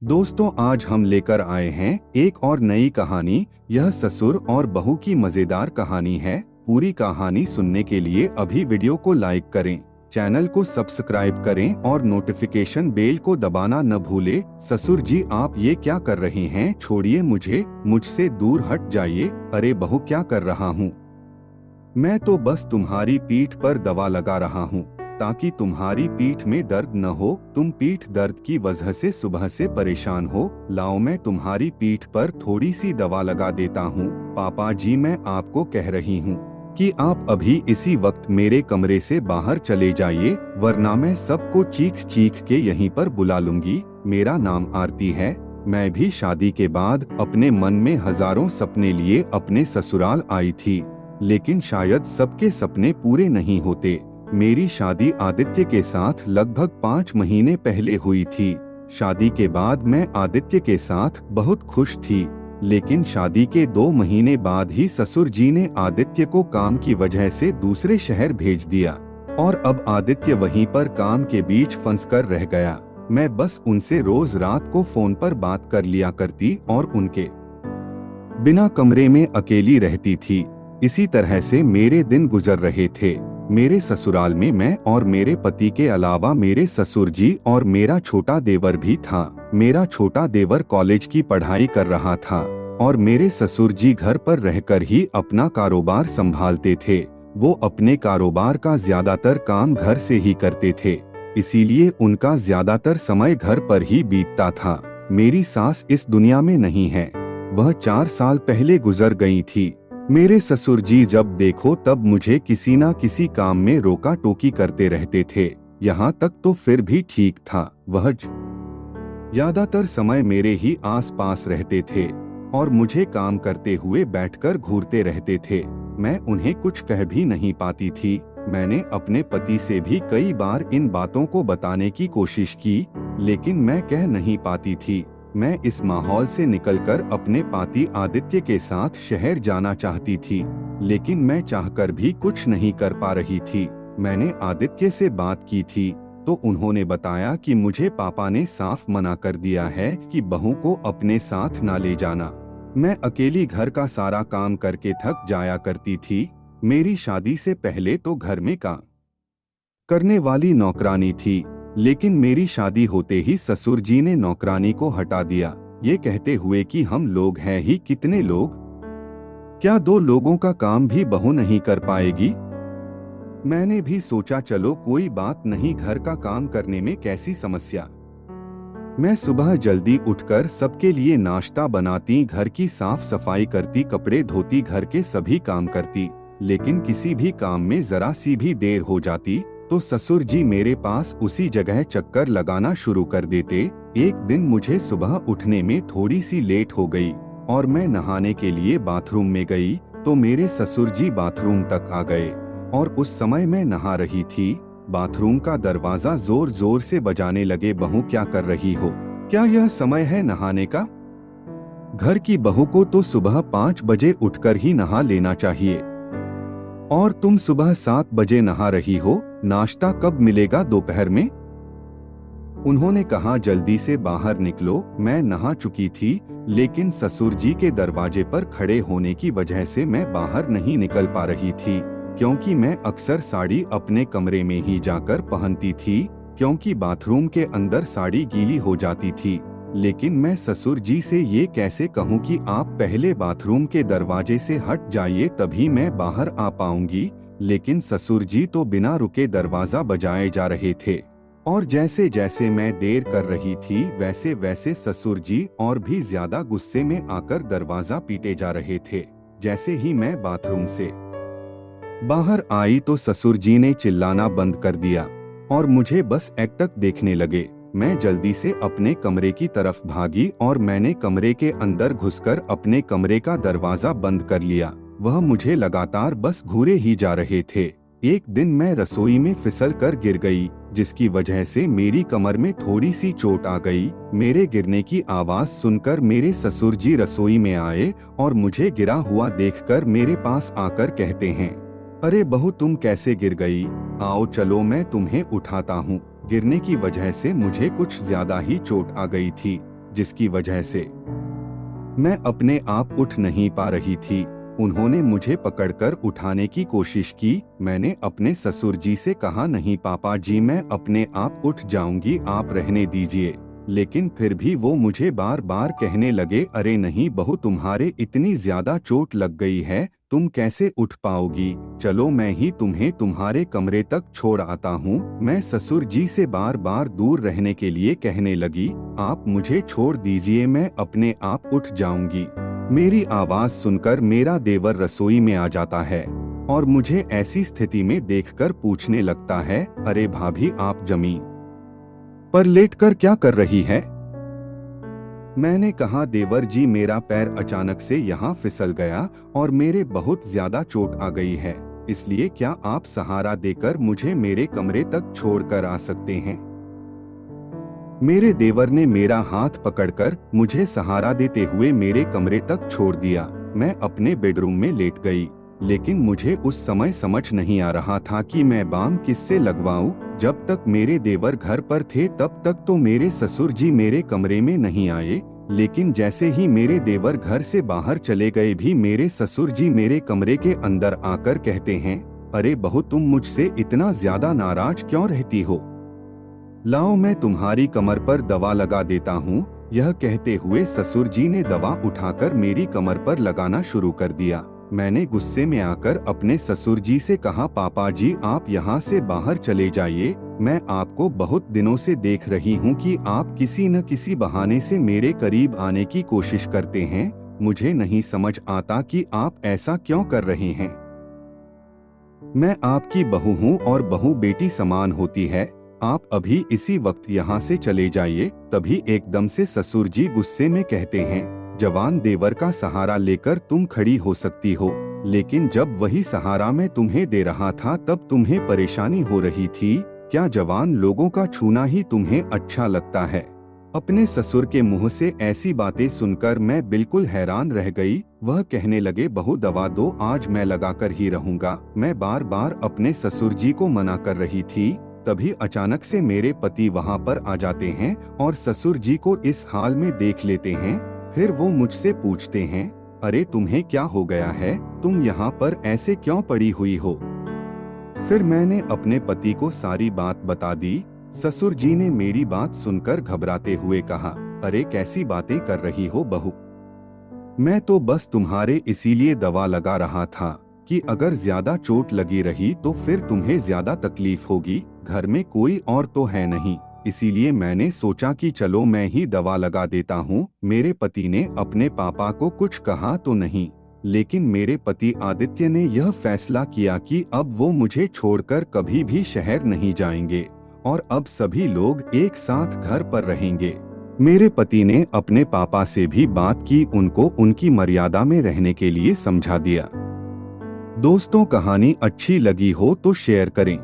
दोस्तों, आज हम लेकर आए हैं एक और नई कहानी। यह ससुर और बहू की मजेदार कहानी है। पूरी कहानी सुनने के लिए अभी वीडियो को लाइक करें, चैनल को सब्सक्राइब करें और नोटिफिकेशन बेल को दबाना न भूले। ससुर जी, आप ये क्या कर रहे हैं? छोड़िए मुझे, मुझसे दूर हट जाइए। अरे बहू, क्या कर रहा हूँ? मैं तो बस तुम्हारी पीठ पर दवा लगा रहा हूँ ताकि तुम्हारी पीठ में दर्द न हो। तुम पीठ दर्द की वजह से सुबह से परेशान हो। लाओ, मैं तुम्हारी पीठ पर थोड़ी सी दवा लगा देता हूँ। पापा जी, मैं आपको कह रही हूँ कि आप अभी इसी वक्त मेरे कमरे से बाहर चले जाइए, वरना मैं सबको चीख चीख के यहीं पर बुला लूंगी। मेरा नाम आरती है। मैं भी शादी के बाद अपने मन में हजारों सपने लिए अपने ससुराल आई थी, लेकिन शायद सबके सपने पूरे नहीं होते। मेरी शादी आदित्य के साथ लगभग 5 महीने पहले हुई थी। शादी के बाद मैं आदित्य के साथ बहुत खुश थी, लेकिन शादी के 2 महीने बाद ही ससुर जी ने आदित्य को काम की वजह से दूसरे शहर भेज दिया और अब आदित्य वहीं पर काम के बीच फंस कर रह गया। मैं बस उनसे रोज रात को फोन पर बात कर लिया करती और उनके बिना कमरे में अकेली रहती थी। इसी तरह से मेरे दिन गुजर रहे थे। मेरे ससुराल में मैं और मेरे पति के अलावा मेरे ससुर जी और मेरा छोटा देवर भी था। मेरा छोटा देवर कॉलेज की पढ़ाई कर रहा था और मेरे ससुर जी घर पर रहकर ही अपना कारोबार संभालते थे। वो अपने कारोबार का ज्यादातर काम घर से ही करते थे, इसीलिए उनका ज्यादातर समय घर पर ही बीतता था। मेरी सास इस दुनिया में नहीं है, वह 4 साल पहले गुजर गई थी। मेरे ससुर जी जब देखो तब मुझे किसी न किसी काम में रोका टोकी करते रहते थे। यहाँ तक तो फिर भी ठीक था, वह ज्यादातर समय मेरे ही आस पास रहते थे और मुझे काम करते हुए बैठकर घूरते रहते थे। मैं उन्हें कुछ कह भी नहीं पाती थी। मैंने अपने पति से भी कई बार इन बातों को बताने की कोशिश की, लेकिन मैं कह नहीं पाती थी। मैं इस माहौल से निकलकर अपने पति आदित्य के साथ शहर जाना चाहती थी, लेकिन मैं चाहकर भी कुछ नहीं कर पा रही थी। मैंने आदित्य से बात की थी तो उन्होंने बताया कि मुझे पापा ने साफ मना कर दिया है कि बहू को अपने साथ ना ले जाना। मैं अकेली घर का सारा काम करके थक जाया करती थी। मेरी शादी से पहले तो घर में काम करने वाली नौकरानी थी, लेकिन मेरी शादी होते ही ससुर जी ने नौकरानी को हटा दिया, ये कहते हुए कि हम लोग हैं ही कितने लोग, क्या 2 लोगों का काम भी बहू नहीं कर पाएगी? मैंने भी सोचा चलो कोई बात नहीं, घर का काम करने में कैसी समस्या। मैं सुबह जल्दी उठकर सबके लिए नाश्ता बनाती, घर की साफ सफाई करती, कपड़े धोती, घर के सभी काम करती, लेकिन किसी भी काम में जरा सी भी देर हो जाती तो ससुर जी मेरे पास उसी जगह चक्कर लगाना शुरू कर देते। एक दिन मुझे सुबह उठने में थोड़ी सी लेट हो गई और मैं नहाने के लिए बाथरूम में गई तो मेरे ससुर जी बाथरूम तक आ गए और उस समय मैं नहा रही थी। बाथरूम का दरवाजा जोर जोर से बजाने लगे। बहू, क्या कर रही हो? क्या यह समय है नहाने का? घर की बहू को तो सुबह 5 बजे उठकर ही नहा लेना चाहिए और तुम सुबह 7 बजे नहा रही हो। नाश्ता कब मिलेगा दोपहर में? उन्होंने कहा जल्दी से बाहर निकलो। मैं नहा चुकी थी, लेकिन ससुर जी के दरवाजे पर खड़े होने की वजह से मैं बाहर नहीं निकल पा रही थी, क्योंकि मैं अक्सर साड़ी अपने कमरे में ही जाकर पहनती थी, क्योंकि बाथरूम के अंदर साड़ी गीली हो जाती थी। लेकिन मैं ससुर जी से ये कैसे कहूँ कि आप पहले बाथरूम के दरवाजे से हट जाइए, तभी मैं बाहर आ पाऊंगी। लेकिन ससुर जी तो बिना रुके दरवाजा बजाए जा रहे थे और जैसे जैसे मैं देर कर रही थी वैसे वैसे ससुर जी और भी ज्यादा गुस्से में आकर दरवाजा पीटे जा रहे थे। जैसे ही मैं बाथरूम से बाहर आई तो ससुर जी ने चिल्लाना बंद कर दिया और मुझे बस एकटक देखने लगे। मैं जल्दी से अपने कमरे की तरफ भागी और मैंने कमरे के अंदर घुसकर अपने कमरे का दरवाजा बंद कर लिया। वह मुझे लगातार बस घूरे ही जा रहे थे। एक दिन मैं रसोई में फिसल कर गिर गई, जिसकी वजह से मेरी कमर में थोड़ी सी चोट आ गई। मेरे गिरने की आवाज सुनकर मेरे ससुर जी रसोई में आए और मुझे गिरा हुआ देखकर मेरे पास आकर कहते हैं, अरे बहू, तुम कैसे गिर गई? आओ चलो मैं तुम्हें उठाता हूँ। गिरने की वजह से मुझे कुछ ज्यादा ही चोट आ गई थी। जिसकी वजह से मैं अपने आप उठ नहीं पा रही थी। उन्होंने मुझे पकड़कर उठाने की कोशिश की। मैंने अपने ससुर जी से कहा, नहीं पापा जी, मैं अपने आप उठ जाऊंगी, आप रहने दीजिए। लेकिन फिर भी वो मुझे बार बार कहने लगे, अरे नहीं बहू, तुम्हारे इतनी ज्यादा चोट लग गई है, तुम कैसे उठ पाओगी, चलो मैं ही तुम्हें तुम्हारे कमरे तक छोड़ आता हूँ। मैं ससुर जी से बार बार दूर रहने के लिए कहने लगी, आप मुझे छोड़ दीजिए, मैं अपने आप उठ जाऊंगी। मेरी आवाज सुनकर मेरा देवर रसोई में आ जाता है और मुझे ऐसी स्थिति में देखकर पूछने लगता है, अरे भाभी, आप जमीन पर लेटकर क्या कर रही है? मैंने कहा, देवर जी, मेरा पैर अचानक से यहाँ फिसल गया और मेरे बहुत ज्यादा चोट आ गई है, इसलिए क्या आप सहारा देकर मुझे मेरे कमरे तक छोड़कर आ सकते हैं? मेरे देवर ने मेरा हाथ पकड़कर मुझे सहारा देते हुए मेरे कमरे तक छोड़ दिया। मैं अपने बेडरूम में लेट गई, लेकिन मुझे उस समय समझ नहीं आ रहा था कि मैं बाम किससे लगवाऊं। जब तक मेरे देवर घर पर थे तब तक तो मेरे ससुर जी मेरे कमरे में नहीं आए, लेकिन जैसे ही मेरे देवर घर से बाहर चले गए भी मेरे ससुर जी मेरे कमरे के अंदर आकर कहते हैं, अरे बहू, तुम मुझसे इतना ज्यादा नाराज क्यों रहती हो? लाओ मैं तुम्हारी कमर पर दवा लगा देता हूँ। यह कहते हुए ससुर जी ने दवा उठाकर मेरी कमर पर लगाना शुरू कर दिया। मैंने गुस्से में आकर अपने ससुर जी से कहा, पापा जी, आप यहाँ से बाहर चले जाइए। मैं आपको बहुत दिनों से देख रही हूँ कि आप किसी न किसी बहाने से मेरे करीब आने की कोशिश करते हैं। मुझे नहीं समझ आता कि आप ऐसा क्यों कर रहे हैं। मैं आपकी बहू हूँ और बहू बेटी समान होती है। आप अभी इसी वक्त यहाँ से चले जाइए। तभी एकदम से ससुर जी गुस्से में कहते हैं, जवान देवर का सहारा लेकर तुम खड़ी हो सकती हो, लेकिन जब वही सहारा मैं तुम्हें दे रहा था तब तुम्हें परेशानी हो रही थी। क्या जवान लोगों का छूना ही तुम्हें अच्छा लगता है? अपने ससुर के मुंह से ऐसी बातें सुनकर मैं बिल्कुल हैरान रह गई। वह कहने लगे, बहू दवा दो, आज मैं लगाकर ही रहूंगा। मैं बार बार अपने ससुर जी को मना कर रही थी। तभी अचानक से मेरे पति वहां पर आ जाते हैं और ससुर जी को इस हाल में देख लेते हैं। फिर वो मुझसे पूछते हैं, अरे तुम्हें क्या हो गया है, तुम यहाँ पर ऐसे क्यों पड़ी हुई हो? फिर मैंने अपने पति को सारी बात बता दी। ससुर जी ने मेरी बात सुनकर घबराते हुए कहा, अरे कैसी बातें कर रही हो बहू, मैं तो बस तुम्हारे इसीलिए दवा लगा रहा था कि अगर ज्यादा चोट लगी रही तो फिर तुम्हें ज्यादा तकलीफ होगी। घर में कोई और तो है नहीं, इसीलिए मैंने सोचा कि चलो मैं ही दवा लगा देता हूँ। मेरे पति ने अपने पापा को कुछ कहा तो नहीं, लेकिन मेरे पति आदित्य ने यह फैसला किया कि अब वो मुझे छोड़कर कभी भी शहर नहीं जाएंगे और अब सभी लोग एक साथ घर पर रहेंगे। मेरे पति ने अपने पापा से भी बात की, उनको उनकी मर्यादा में रहने के लिए समझा दिया। दोस्तों, कहानी अच्छी लगी हो तो शेयर करें।